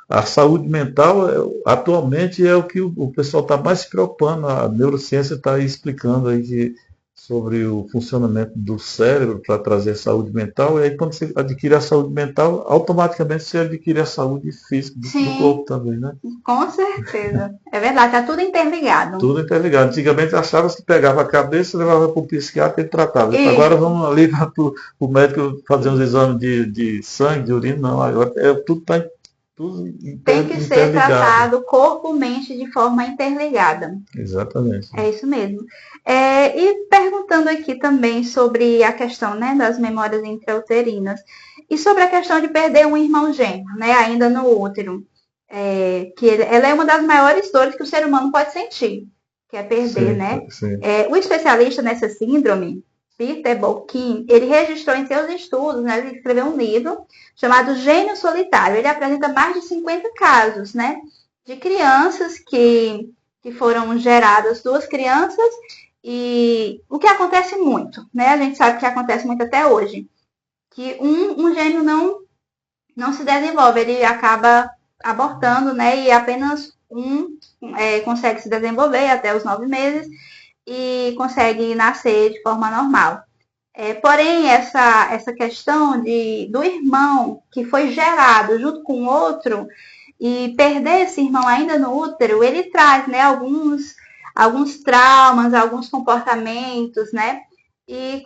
[SPEAKER 2] A saúde mental, atualmente, é o que o pessoal está mais se preocupando. A neurociência está aí explicando aí sobre o funcionamento do cérebro para trazer saúde mental. E aí, quando você adquire a saúde mental, automaticamente você adquire a saúde física do corpo
[SPEAKER 1] Sim,
[SPEAKER 2] também, né?
[SPEAKER 1] com certeza. É verdade, tá tudo interligado.
[SPEAKER 2] Tudo interligado. Antigamente achava que pegava a cabeça, levava para o psiquiatra e ele tratava. Agora
[SPEAKER 1] Isso.
[SPEAKER 2] vamos ali para o médico fazer uns exames de sangue, de urina. Não, agora tudo está tudo
[SPEAKER 1] Tem que ser
[SPEAKER 2] interligado.
[SPEAKER 1] tratado corpo-mente de forma interligada.
[SPEAKER 2] Exatamente.
[SPEAKER 1] É isso mesmo. E perguntando aqui também sobre a questão, né, das memórias intrauterinas e sobre a questão de perder um irmão gêmeo, né, ainda no útero, ela é uma das maiores dores que o ser humano pode sentir, que é perder,
[SPEAKER 2] Sim,
[SPEAKER 1] né?
[SPEAKER 2] sim.
[SPEAKER 1] O especialista nessa síndrome, Peter Bolkin, ele registrou em seus estudos, né, ele escreveu um livro chamado Gênio Solitário. Ele apresenta mais de 50 casos, né, de crianças que foram geradas duas crianças e o que acontece muito, né? A gente sabe que acontece muito até hoje, que um gênio não se desenvolve, ele acaba abortando, né? E apenas consegue se desenvolver até os 9 meses e consegue nascer de forma normal. Porém, essa questão do irmão que foi gerado junto com o outro e perder esse irmão ainda no útero, ele traz, né, alguns traumas, alguns comportamentos, né? E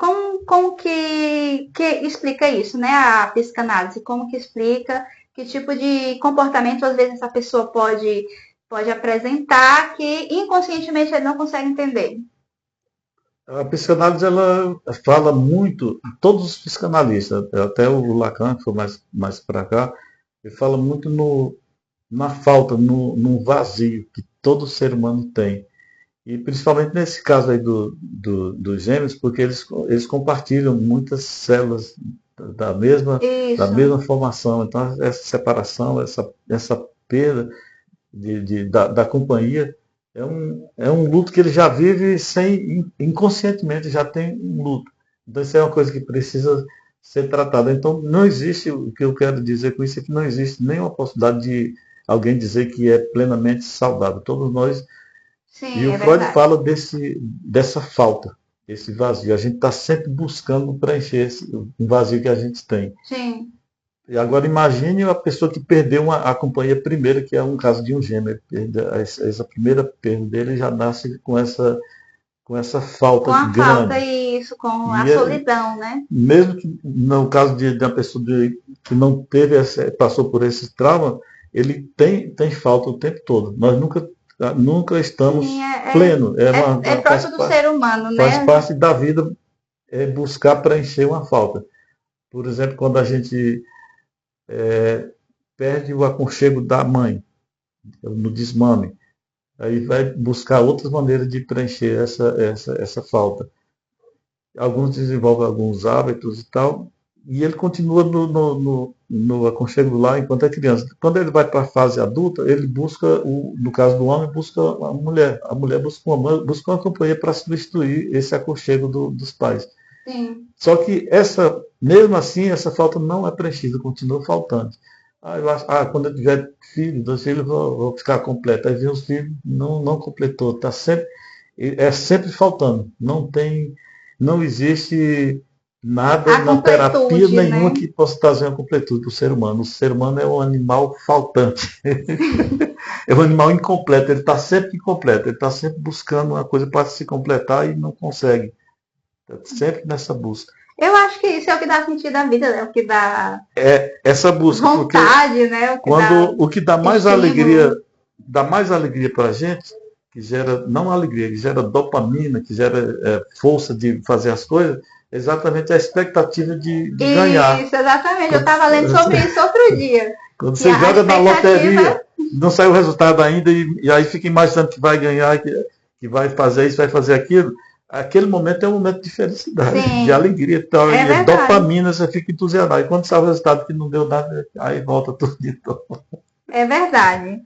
[SPEAKER 1] como que explica isso, né? A psicanálise, como que explica que tipo de comportamento às vezes essa pessoa pode apresentar que inconscientemente ele não consegue entender.
[SPEAKER 2] A psicanálise ela fala muito, todos os psicanalistas, até o Lacan, que foi mais para cá, ele fala muito na falta, no vazio que todo ser humano tem. E principalmente nesse caso aí dos gêmeos, porque eles compartilham muitas células da
[SPEAKER 1] Isso.
[SPEAKER 2] mesma formação. Então, essa separação, essa perda da companhia é um luto que ele já vive inconscientemente, já tem um luto. Então, isso é uma coisa que precisa ser tratada. Então, não existe, o que eu quero dizer com isso é que não existe nenhuma possibilidade de alguém dizer que é plenamente saudável. Todos nós e
[SPEAKER 1] Sim,
[SPEAKER 2] o
[SPEAKER 1] é
[SPEAKER 2] Freud
[SPEAKER 1] verdade.
[SPEAKER 2] fala dessa falta, esse vazio. A gente está sempre buscando preencher um vazio que a gente tem.
[SPEAKER 1] Sim.
[SPEAKER 2] E agora imagine a pessoa que perdeu a companhia primeira, que é um caso de um gêmeo. Essa primeira perda dele já nasce com essa
[SPEAKER 1] Com
[SPEAKER 2] falta
[SPEAKER 1] a falta,
[SPEAKER 2] grande.
[SPEAKER 1] isso, com a
[SPEAKER 2] E
[SPEAKER 1] solidão, né?
[SPEAKER 2] mesmo que no caso de uma pessoa que não teve passou por esse trauma, ele tem falta o tempo todo. Nós nunca
[SPEAKER 1] Sim,
[SPEAKER 2] estamos pleno.
[SPEAKER 1] é próprio do ser humano,
[SPEAKER 2] Faz
[SPEAKER 1] né?
[SPEAKER 2] parte da vida buscar preencher uma falta. Por exemplo, quando a gente perde o aconchego da mãe, no desmame, aí vai buscar outras maneiras de preencher essa falta. Alguns desenvolvem alguns hábitos e tal, e ele continua no aconchego lá enquanto é criança. Quando ele vai para a fase adulta, ele busca, no caso do homem, busca a mulher. A mulher busca uma companhia para substituir esse aconchego dos pais.
[SPEAKER 1] Sim.
[SPEAKER 2] Só que mesmo assim, essa falta não é preenchida, continua faltando. Eu acho, quando eu tiver filho, 2 filhos, vou ficar completo. Aí vem os filhos, não completou. É sempre faltando. Não existe nada
[SPEAKER 1] A
[SPEAKER 2] na terapia
[SPEAKER 1] completude,
[SPEAKER 2] nenhuma
[SPEAKER 1] né?
[SPEAKER 2] que possa trazer uma completude do ser humano. O ser humano é um animal faltante. É um animal incompleto. Ele está sempre incompleto. Ele está sempre buscando uma coisa para se completar e não consegue. Está sempre nessa busca.
[SPEAKER 1] Eu acho que isso é o que dá sentido à vida, né? O que dá
[SPEAKER 2] Essa busca, porque
[SPEAKER 1] vontade, né? O que dá
[SPEAKER 2] quando o que
[SPEAKER 1] estímulo.
[SPEAKER 2] dá mais alegria para a gente, que gera, não alegria, que gera dopamina, que gera força de fazer as coisas, é exatamente a expectativa de ganhar.
[SPEAKER 1] Isso, exatamente. Eu
[SPEAKER 2] Quando,
[SPEAKER 1] estava lendo sobre isso outro dia.
[SPEAKER 2] quando
[SPEAKER 1] Que
[SPEAKER 2] você
[SPEAKER 1] a
[SPEAKER 2] joga na
[SPEAKER 1] expectativa.
[SPEAKER 2] loteria, não saiu o resultado ainda, e aí fica imaginando que vai ganhar, que vai fazer isso, vai fazer aquilo. Aquele momento é um momento de felicidade, de
[SPEAKER 1] Sim,
[SPEAKER 2] alegria e tal.
[SPEAKER 1] é
[SPEAKER 2] E
[SPEAKER 1] verdade.
[SPEAKER 2] dopamina, você fica entusiasmado. E quando sai o resultado que não deu nada, aí volta tudo de novo.
[SPEAKER 1] É verdade.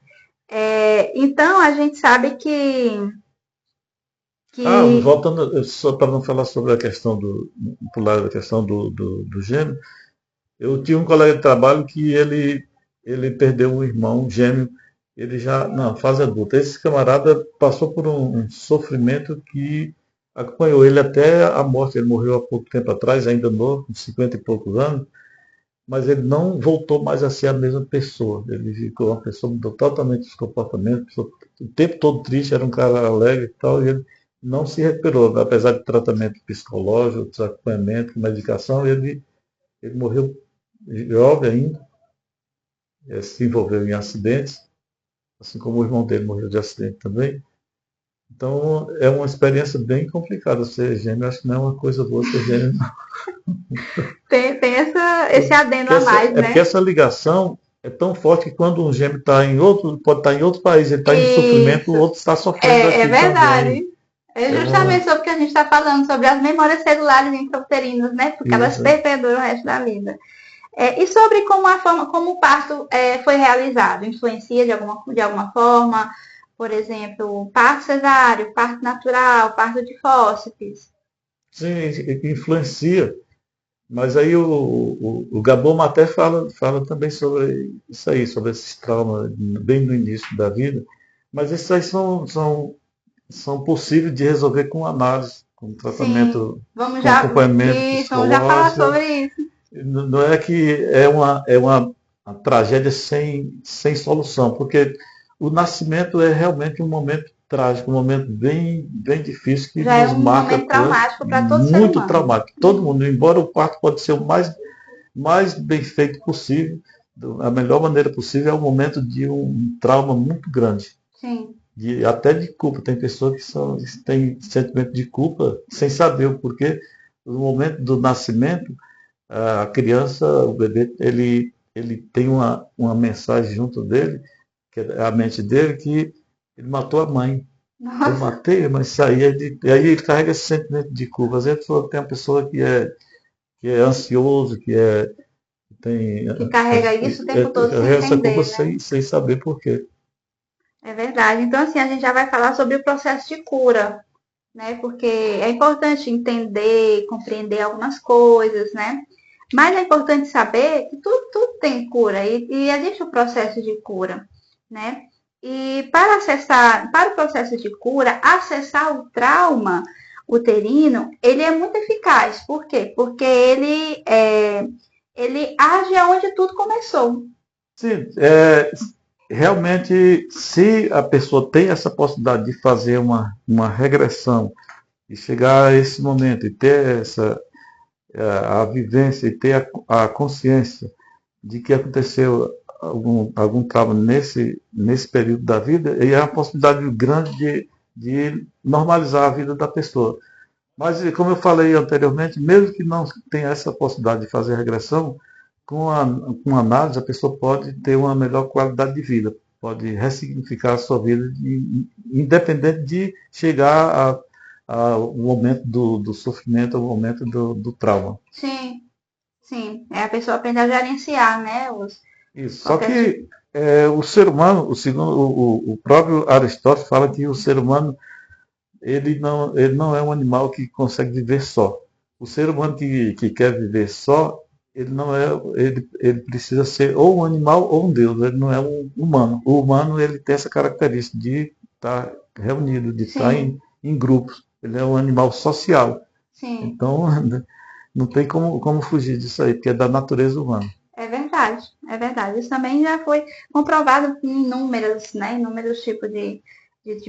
[SPEAKER 1] Então, a gente sabe que
[SPEAKER 2] Voltando, só para não falar sobre a questão pular da questão do gênero, eu tinha um colega de trabalho que ele ele perdeu um irmão gêmeo, ele já na fase adulta. Esse camarada passou por um sofrimento que acompanhou ele até a morte. Ele morreu há pouco tempo atrás, ainda novo, com 50 e poucos anos, mas ele não voltou mais a ser a mesma pessoa. Ele ficou uma pessoa, mudou totalmente os comportamentos, o tempo todo triste, era um cara alegre e tal, e ele não se recuperou, apesar de tratamento psicológico, de acompanhamento, medicação, ele morreu jovem ainda, se envolveu em acidentes, assim como o irmão dele morreu de acidente também. Então é uma experiência bem complicada ser gêmeo, acho que não é uma coisa boa ser gêmeo.
[SPEAKER 1] Tem esse adendo a mais,
[SPEAKER 2] É porque
[SPEAKER 1] né?
[SPEAKER 2] essa ligação é tão forte que quando um gêmeo está em outro, pode estar em outro país, ele está em sofrimento, o
[SPEAKER 1] Isso,
[SPEAKER 2] outro está sofrendo
[SPEAKER 1] é
[SPEAKER 2] aquilo também.
[SPEAKER 1] verdade. É
[SPEAKER 2] É uma.
[SPEAKER 1] justamente sobre o que a gente está falando, sobre as memórias celulares intrauterinas, né? Porque elas
[SPEAKER 2] Isso.
[SPEAKER 1] perpetuam o resto da vida. E sobre como a forma como o parto foi realizado, influencia de alguma forma, por exemplo, parto cesáreo, parto natural, parto de fórceps.
[SPEAKER 2] Sim, influencia. Mas aí o Gabor Maté fala também sobre isso aí, sobre esses traumas bem no início da vida. Mas esses aí são possíveis de resolver com análise, com
[SPEAKER 1] Sim,
[SPEAKER 2] tratamento, com acompanhamento
[SPEAKER 1] vamos já falar
[SPEAKER 2] psicológico.
[SPEAKER 1] sobre isso.
[SPEAKER 2] Não é que uma tragédia sem solução, porque o nascimento é realmente um momento trágico, um momento bem difícil que
[SPEAKER 1] Já é
[SPEAKER 2] nos
[SPEAKER 1] um
[SPEAKER 2] marca
[SPEAKER 1] momento
[SPEAKER 2] coisa
[SPEAKER 1] traumático para todo ser
[SPEAKER 2] muito
[SPEAKER 1] humano.
[SPEAKER 2] traumático. Todo mundo, embora o parto pode ser o mais bem feito possível, a melhor maneira possível, é um momento de um trauma muito grande.
[SPEAKER 1] Sim,
[SPEAKER 2] Até de culpa. Tem pessoas que têm sentimento de culpa sem saber o porquê. No momento do nascimento, a criança, o bebê, ele tem uma mensagem junto dele, que é a mente dele, que ele matou a mãe. Eu
[SPEAKER 1] nossa,
[SPEAKER 2] matei, mas saí. E aí ele carrega esse sentimento de culpa. Às vezes tem uma pessoa que é ansioso, que tem
[SPEAKER 1] que carrega isso o tempo todo sem
[SPEAKER 2] essa culpa
[SPEAKER 1] entender, né?
[SPEAKER 2] sem saber por quê.
[SPEAKER 1] É verdade. Então, assim, a gente já vai falar sobre o processo de cura, né? Porque é importante entender, compreender algumas coisas, né? Mas é importante saber que tudo tem cura e existe o processo de cura, né? E para o processo de cura, acessar o trauma uterino, ele é muito eficaz. Por quê? Porque ele age aonde tudo começou.
[SPEAKER 2] Sim, realmente, se a pessoa tem essa possibilidade de fazer uma regressão e chegar a esse momento e ter a vivência e ter a consciência de que aconteceu algum trauma nesse período da vida, e é uma possibilidade grande de normalizar a vida da pessoa. Mas, como eu falei anteriormente, mesmo que não tenha essa possibilidade de fazer regressão, com a análise a pessoa pode ter uma melhor qualidade de vida, pode ressignificar a sua vida, independente de chegar ao momento do sofrimento, ao momento do trauma.
[SPEAKER 1] Sim, sim. É a pessoa aprender a gerenciar, né?
[SPEAKER 2] Isso. Só
[SPEAKER 1] Qualquer tipo.
[SPEAKER 2] que o ser humano, segundo o próprio Aristóteles fala que o ser humano ele não é um animal que consegue viver só. O ser humano que quer viver só, ele não é, ele precisa ser ou um animal ou um deus, ele não é um humano. O humano ele tem essa característica de estar reunido, de estar
[SPEAKER 1] Sim,
[SPEAKER 2] em grupos. Ele é um animal social.
[SPEAKER 1] sim.
[SPEAKER 2] Então, não tem como fugir disso aí, porque é da natureza humana.
[SPEAKER 1] É verdade, é verdade. Isso também já foi comprovado em inúmeros, né, inúmeros tipos de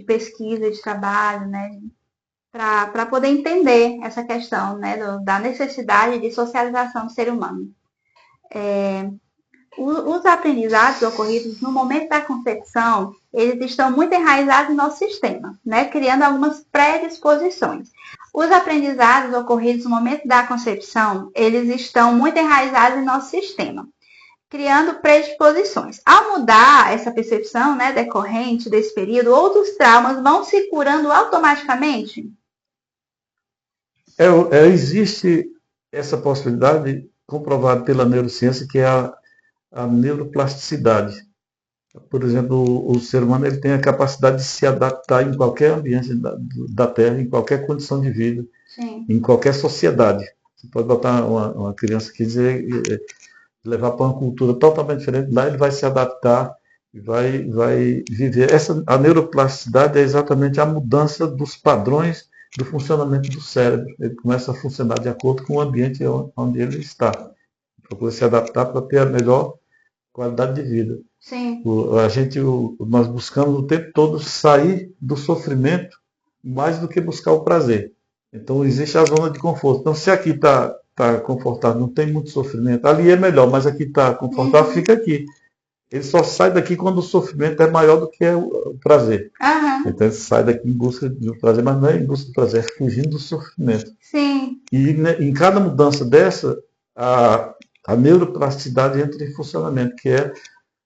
[SPEAKER 1] pesquisa, de trabalho, né, para poder entender essa questão, né, da necessidade de socialização do ser humano. Os aprendizados ocorridos no momento da concepção, eles estão muito enraizados no nosso sistema, né, criando algumas predisposições. Os aprendizados ocorridos no momento da concepção, eles estão muito enraizados em nosso sistema, criando predisposições. Ao mudar essa percepção, né, decorrente desse período, outros traumas vão se curando automaticamente?
[SPEAKER 2] Existe essa possibilidade comprovada pela neurociência, que é a neuroplasticidade. Por exemplo, o ser humano ele tem a capacidade de se adaptar em qualquer ambiente da Terra, em qualquer condição de vida,
[SPEAKER 1] Sim.
[SPEAKER 2] em qualquer sociedade. Você pode botar uma criança aqui e dizer levar para uma cultura totalmente diferente, lá ele vai se adaptar e vai viver. A neuroplasticidade é exatamente a mudança dos padrões do funcionamento do cérebro. Ele começa a funcionar de acordo com o ambiente onde ele está. Procura se adaptar para ter a melhor qualidade de vida.
[SPEAKER 1] Sim.
[SPEAKER 2] Nós buscamos o tempo todo sair do sofrimento mais do que buscar o prazer. Então existe a zona de conforto. Então se aqui está confortável, não tem muito sofrimento, ali é melhor, mas aqui está confortável, fica aqui. Ele só sai daqui quando o sofrimento é maior do que o prazer. Então ele sai daqui em busca do prazer, mas não é em busca do prazer, é fugindo do sofrimento.
[SPEAKER 1] Sim.
[SPEAKER 2] E em cada mudança dessa, a neuroplasticidade entra em funcionamento, que é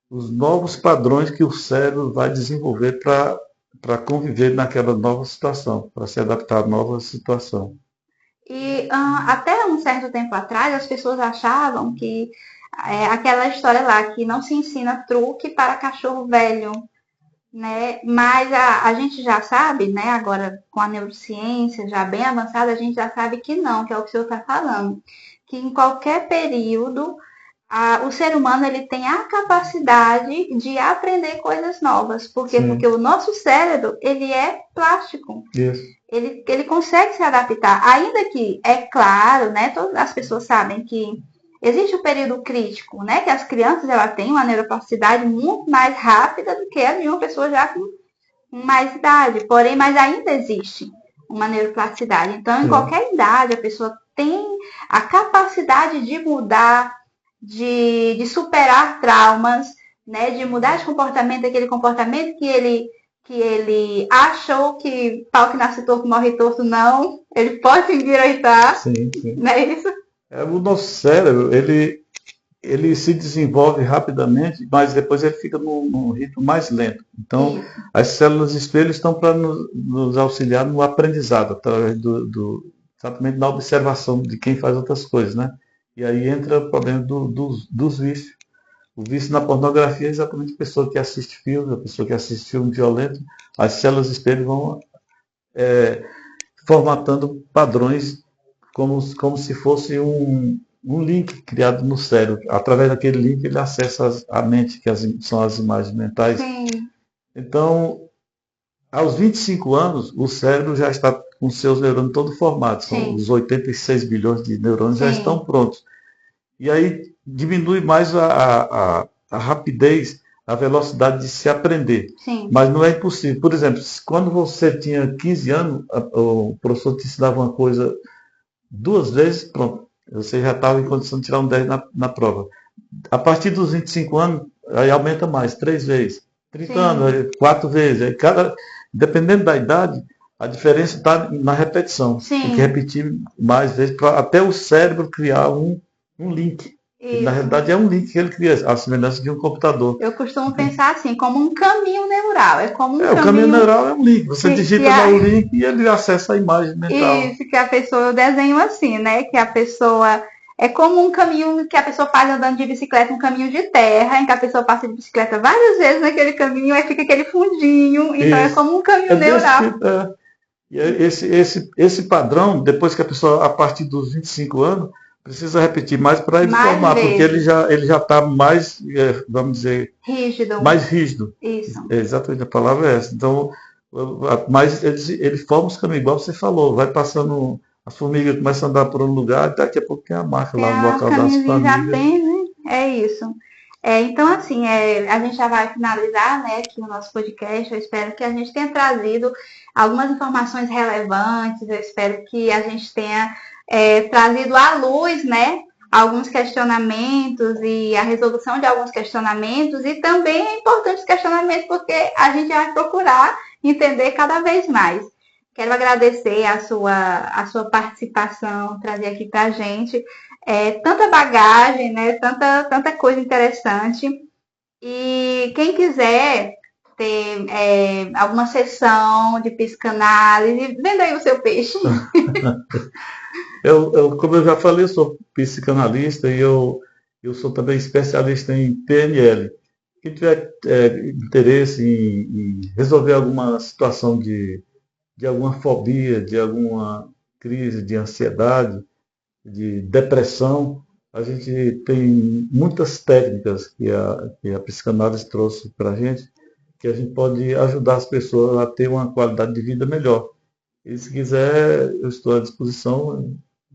[SPEAKER 2] os novos padrões que o cérebro vai desenvolver para conviver naquela nova situação, para se adaptar à nova situação.
[SPEAKER 1] E até um certo tempo atrás, as pessoas achavam que aquela história lá, que não se ensina truque para cachorro velho, né? Mas a gente já sabe, né? Agora com a neurociência já bem avançada, a gente já sabe que não, que é o que o senhor está falando. Que em qualquer período, o ser humano ele tem a capacidade de aprender coisas novas. Por quê?
[SPEAKER 2] Sim.
[SPEAKER 1] Porque o nosso cérebro, ele é plástico.
[SPEAKER 2] Isso.
[SPEAKER 1] Ele consegue se adaptar. Ainda que, é claro, né? Todas as pessoas sabem que existe o período crítico, né? Que as crianças ela têm uma neuroplasticidade muito mais rápida do que a de uma pessoa já com mais idade. Porém, mas ainda existe uma neuroplasticidade. Então, em qualquer idade, a pessoa tem a capacidade de mudar, de superar traumas, né? De mudar de comportamento, aquele comportamento que ele achou que pau que nasce torto morre torto, não. Ele pode se endireitar.
[SPEAKER 2] Sim.
[SPEAKER 1] Não é isso?
[SPEAKER 2] O nosso cérebro, ele se desenvolve rapidamente, mas depois ele fica num ritmo mais lento. Então,
[SPEAKER 1] Isso.
[SPEAKER 2] as células espelho estão para nos auxiliar no aprendizado, através exatamente na observação de quem faz outras coisas, né? E aí entra o problema dos vícios. O vício na pornografia é exatamente a pessoa que assiste filmes, a pessoa que assiste filme violento. As células espelho vão formatando padrões como se fosse um link criado no cérebro. Através daquele link ele acessa a mente, que são as imagens mentais.
[SPEAKER 1] Sim.
[SPEAKER 2] Então, aos 25 anos, o cérebro já está com seus neurônios todos formados. São os 86 bilhões de neurônios já estão prontos. E aí diminui mais a rapidez, a velocidade de se aprender.
[SPEAKER 1] Sim.
[SPEAKER 2] Mas não é impossível. Por exemplo, quando você tinha 15 anos, o professor te ensinava uma coisa 2 vezes, pronto. Você já estava em condição de tirar um 10 na prova. A partir dos 25 anos, aí aumenta mais, 3 vezes. 30 anos, 4 vezes. Aí dependendo da idade, a diferença está na repetição.
[SPEAKER 1] Sim.
[SPEAKER 2] Tem que repetir mais vezes, até o cérebro criar um link. Na realidade é um link que ele cria, a semelhança de um computador.
[SPEAKER 1] Eu costumo pensar assim, como um caminho neural. É como um caminho...
[SPEAKER 2] O caminho neural é um link. Você digita lá o link e ele acessa a imagem mental.
[SPEAKER 1] Isso, que a pessoa, eu desenho assim, né? Que a pessoa... É como um caminho que a pessoa faz andando de bicicleta, um caminho de terra, em que a pessoa passa de bicicleta várias vezes naquele caminho, aí fica aquele fundinho. Então é como um caminho neural.
[SPEAKER 2] E esse padrão, depois que a pessoa, a partir dos 25 anos, precisa repetir mais para ele formar, porque ele já está mais, vamos dizer,
[SPEAKER 1] rígido.
[SPEAKER 2] Mais rígido.
[SPEAKER 1] Isso.
[SPEAKER 2] Exatamente, a palavra é essa. Então, mas ele forma os caminhos, igual você falou, vai passando, as formigas começam a andar por um lugar, daqui a pouco tem a marca lá no local das famílias.
[SPEAKER 1] Já tem, né? É isso. Então, assim, a gente já vai finalizar, né, aqui o nosso podcast. Eu espero que a gente tenha trazido algumas informações relevantes. Eu espero que a gente tenha trazido à luz, né, alguns questionamentos e a resolução de alguns questionamentos. E também é importante os questionamentos porque a gente vai procurar entender cada vez mais. Quero agradecer a sua participação, trazer aqui para a gente tanta bagagem, né? Tanta coisa interessante. E quem quiser ter alguma sessão de psicanálise, venda aí o seu peixe.
[SPEAKER 2] Como eu já falei, eu sou psicanalista e eu sou também especialista em PNL. Quem tiver interesse em resolver alguma situação de alguma fobia, de alguma crise de ansiedade, de depressão, a gente tem muitas técnicas que a psicanálise trouxe para a gente, que a gente pode ajudar as pessoas a ter uma qualidade de vida melhor. E se quiser, eu estou à disposição,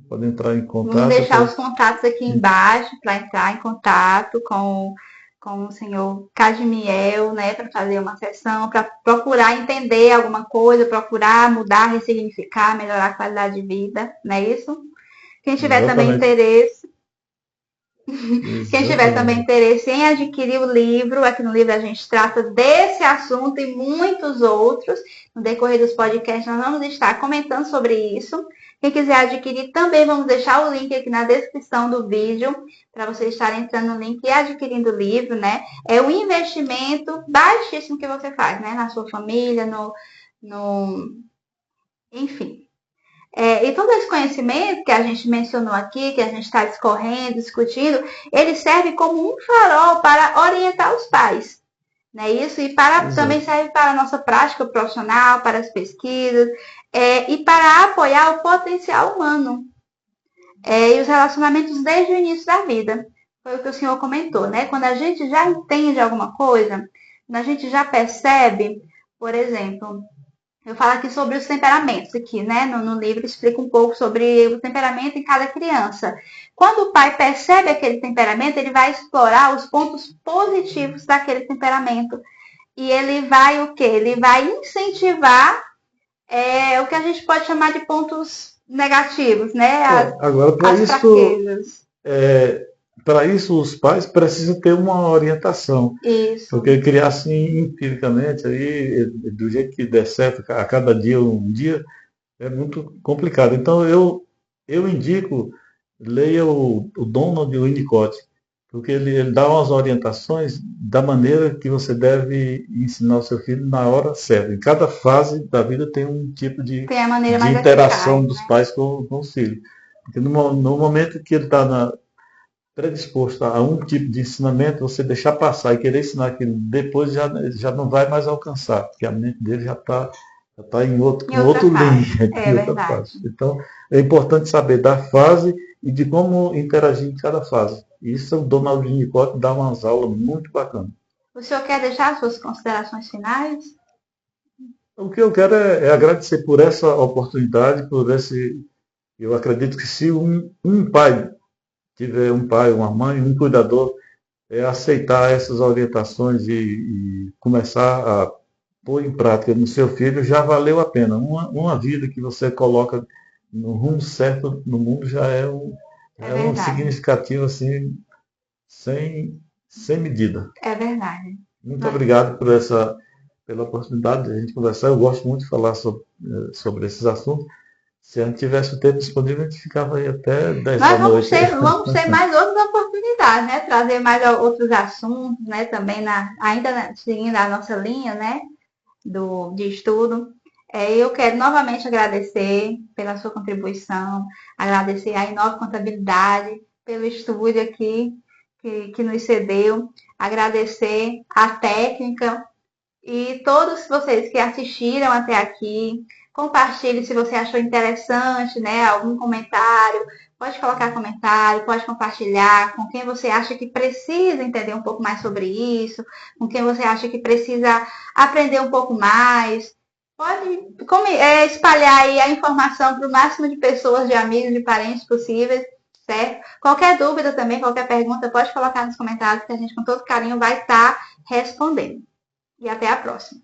[SPEAKER 2] pode entrar em
[SPEAKER 1] Vamos
[SPEAKER 2] contato.
[SPEAKER 1] deixar os contatos aqui embaixo para entrar em contato com o senhor Cadmiel, né, para fazer uma sessão, para procurar entender alguma coisa, procurar mudar, ressignificar, melhorar a qualidade de vida, não é isso? Quem tiver também
[SPEAKER 2] Exatamente.
[SPEAKER 1] interesse, quem tiver também
[SPEAKER 2] Exatamente.
[SPEAKER 1] interesse em adquirir o livro, aqui no livro a gente trata desse assunto e muitos outros. No decorrer dos podcasts nós vamos estar comentando sobre isso. Quem quiser adquirir também vamos deixar o link aqui na descrição do vídeo para vocês estarem entrando no link e adquirindo o livro, né? É um investimento baixíssimo que você faz, né? Na sua família, enfim. E todo esse conhecimento que a gente mencionou aqui, que a gente está discorrendo, discutindo, ele serve como um farol para orientar os pais, né? Isso, e também
[SPEAKER 2] Exato.
[SPEAKER 1] serve para a nossa prática profissional, para as pesquisas, e para apoiar o potencial humano, e os relacionamentos desde o início da vida. Foi o que o senhor comentou, né? Quando a gente já entende alguma coisa, quando a gente já percebe, por exemplo, eu falo aqui sobre os temperamentos aqui, né? No livro explica um pouco sobre o temperamento em cada criança. Quando o pai percebe aquele temperamento, ele vai explorar os pontos positivos daquele temperamento. E ele vai o quê? Ele vai incentivar o que a gente pode chamar de pontos negativos, né?
[SPEAKER 2] Agora,
[SPEAKER 1] As fraquezas.
[SPEAKER 2] para isso, os pais precisam ter uma orientação.
[SPEAKER 1] Isso.
[SPEAKER 2] Porque criar assim empiricamente, aí, do jeito que der certo, a cada dia um dia, é muito complicado. Então, eu indico, leia o Donald Winnicott, porque ele dá umas orientações da maneira que você deve ensinar o seu filho na hora certa. Em cada fase da vida tem um tipo
[SPEAKER 1] Tem a maneira
[SPEAKER 2] de
[SPEAKER 1] mais
[SPEAKER 2] interação
[SPEAKER 1] eficaz.
[SPEAKER 2] dos pais com os filhos. Porque no momento que ele está predisposto a um tipo de ensinamento, você deixar passar e querer ensinar aquilo depois já não vai mais alcançar, porque a mente dele já tá em
[SPEAKER 1] Em
[SPEAKER 2] com
[SPEAKER 1] outra
[SPEAKER 2] outro
[SPEAKER 1] fase.
[SPEAKER 2] linha,
[SPEAKER 1] É
[SPEAKER 2] em outra
[SPEAKER 1] verdade.
[SPEAKER 2] fase. Então, é importante saber da fase e de como interagir em cada fase. Isso o Donald Winnicott dá umas aulas muito bacanas.
[SPEAKER 1] O senhor quer deixar suas considerações finais?
[SPEAKER 2] O que eu quero é agradecer por essa oportunidade, por esse. Eu acredito que se um pai tiver um pai, uma mãe, um cuidador, aceitar essas orientações e começar a pôr em prática no seu filho, já valeu a pena. Uma vida que você coloca no rumo certo no mundo já
[SPEAKER 1] É
[SPEAKER 2] é um
[SPEAKER 1] verdade.
[SPEAKER 2] significativo assim, sem medida.
[SPEAKER 1] É verdade.
[SPEAKER 2] Muito obrigado pela oportunidade de a gente conversar. Eu gosto muito de falar sobre esses assuntos. Se a gente tivesse o tempo disponível, a gente ficava aí até 10 da
[SPEAKER 1] Nós
[SPEAKER 2] noite.
[SPEAKER 1] vamos ter mais outras oportunidades, né? Trazer mais outros assuntos, né? Também ainda seguindo a nossa linha, né? De estudo. Eu quero novamente agradecer pela sua contribuição, agradecer a Inova Contabilidade pelo estúdio aqui que nos cedeu, agradecer a técnica e todos vocês que assistiram até aqui. Compartilhe se você achou interessante, né? Algum comentário. Pode colocar comentário, pode compartilhar com quem você acha que precisa entender um pouco mais sobre isso, com quem você acha que precisa aprender um pouco mais. Pode espalhar aí a informação para o máximo de pessoas, de amigos, de parentes possíveis, certo? Qualquer dúvida também, qualquer pergunta, pode colocar nos comentários que a gente com todo carinho vai estar respondendo. E até a próxima.